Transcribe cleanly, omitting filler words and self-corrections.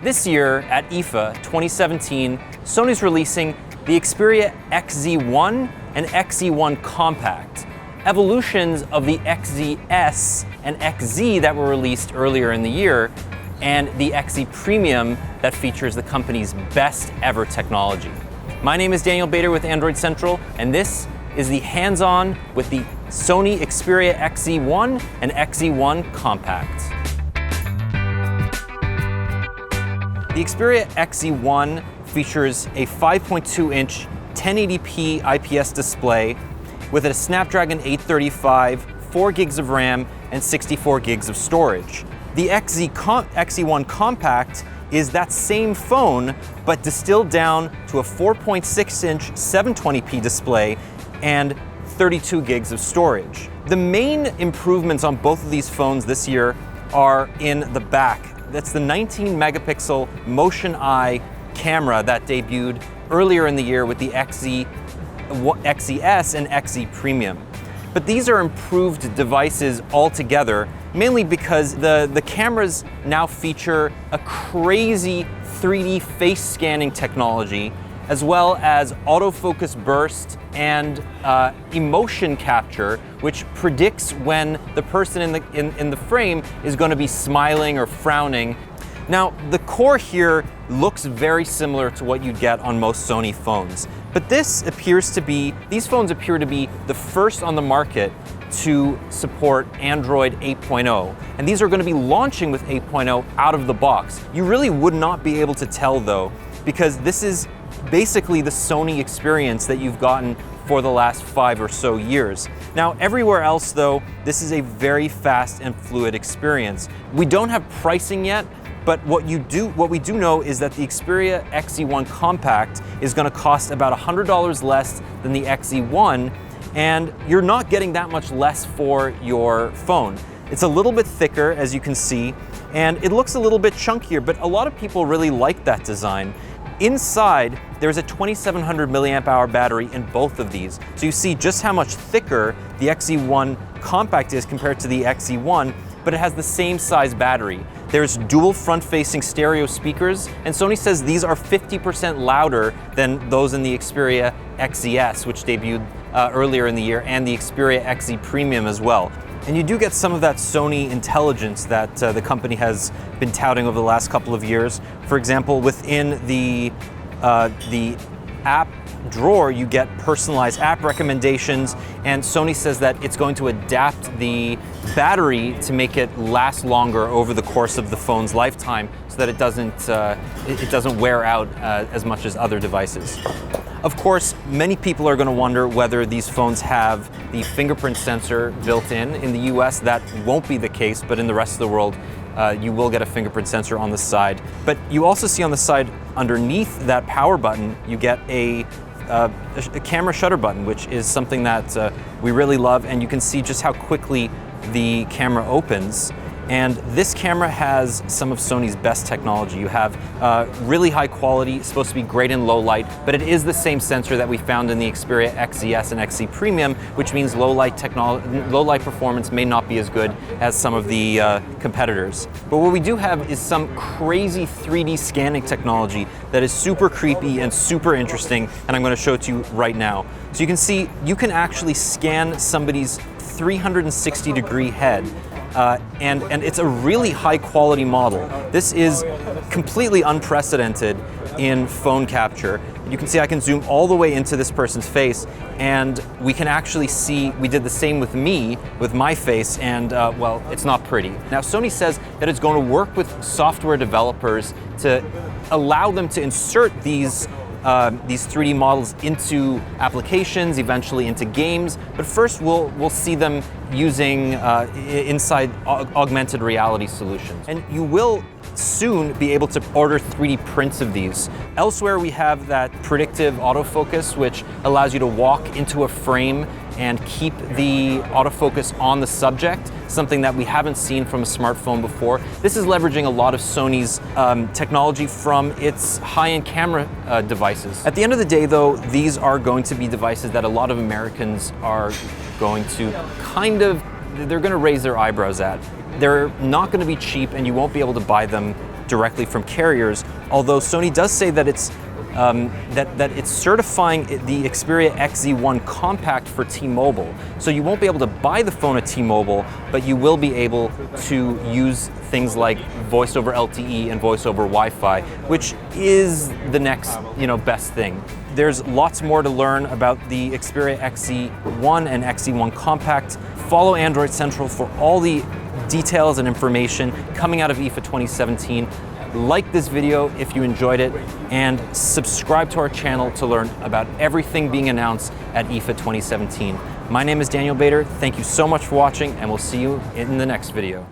This year at IFA 2017, Sony's releasing the Xperia XZ1 and XZ1 Compact, evolutions of the XZS and XZ that were released earlier in the year, and the XZ Premium that features the company's best ever technology. My name is Daniel Bader with Android Central, and this is the hands-on with the Sony Xperia XZ1 and XZ1 Compact. The Xperia XZ1 features a 5.2-inch 1080p IPS display with a Snapdragon 835, 4 gigs of RAM, and 64 gigs of storage. The XZ1 Compact is that same phone, but distilled down to a 4.6-inch 720p display and 32 gigs of storage. The main improvements on both of these phones this year are in the back. That's the 19-megapixel Motion Eye camera that debuted earlier in the year with the XZS and XZ Premium. But these are improved devices altogether, mainly because the cameras now feature a crazy 3D face scanning technology, as well as autofocus burst and emotion capture, which predicts when the person in the frame is going to be smiling or frowning. Now, the core here looks very similar to what you'd get on most Sony phones, but these phones appear to be the first on the market to support Android 8.0, and these are going to be launching with 8.0 out of the box. You really would not be able to tell though, because this is basically the Sony experience that you've gotten for the last 5 or so years. Now, everywhere else though, this is a very fast and fluid experience. We don't have pricing yet, but what we do know is that the Xperia XZ1 Compact is going to cost about $100 less than the XZ1, and you're not getting that much less for your phone. It's a little bit thicker, as you can see, and it looks a little bit chunkier, but a lot of people really like that design. Inside, there's a 2700 milliamp hour battery in both of these. So you see just how much thicker the XZ1 Compact is compared to the XZ1, but it has the same size battery. There's dual front-facing stereo speakers, and Sony says these are 50% louder than those in the Xperia XZS, which debuted earlier in the year, and the Xperia XZ Premium as well. And you do get some of that Sony intelligence that the company has been touting over the last couple of years. For example, within the app drawer, you get personalized app recommendations, and Sony says that it's going to adapt the battery to make it last longer over the course of the phone's lifetime, so that it doesn't wear out as much as other devices. Of course, many people are going to wonder whether these phones have the fingerprint sensor built in the US. That won't be the case, but in the rest of the world, you will get a fingerprint sensor on the side. But you also see on the side underneath that power button, you get a camera shutter button, which is something that we really love, and you can see just how quickly the camera opens. And this camera has some of Sony's best technology. You have really high quality, it's supposed to be great in low light, but it is the same sensor that we found in the Xperia XZS and XZ Premium, which means low light performance may not be as good as some of the competitors. But what we do have is some crazy 3D scanning technology that is super creepy and super interesting, and I'm going to show it to you right now. So you can see, you can actually scan somebody's 360-degree head. And it's a really high quality model. This is completely unprecedented in phone capture. You can see I can zoom all the way into this person's face, and we can actually see, we did the same with me, with my face, and well, it's not pretty. Now, Sony says that it's going to work with software developers to allow them to insert these 3D models into applications, eventually into games, but first we'll see them using inside augmented reality solutions. And you will soon be able to order 3D prints of these. Elsewhere, we have that predictive autofocus, which allows you to walk into a frame and keep the autofocus on the subject, something that we haven't seen from a smartphone before. This is leveraging a lot of Sony's technology from its high-end camera devices. At the end of the day, though, these are going to be devices that a lot of Americans are going to they're going to raise their eyebrows at. They're not going to be cheap, and you won't be able to buy them directly from carriers, although Sony does say that it's certifying the Xperia XZ1 compact for T-Mobile. So you won't be able to buy the phone at T-Mobile, but you will be able to use things like voice over LTE and voice over Wi-Fi, which is the next, best thing. There's lots more to learn about the Xperia XZ1 and XZ1 compact. Follow Android Central for all the details and information coming out of IFA 2017. Like this video if you enjoyed it, and subscribe to our channel to learn about everything being announced at IFA 2017. My name is Daniel Bader. Thank you so much for watching, and we'll see you in the next video.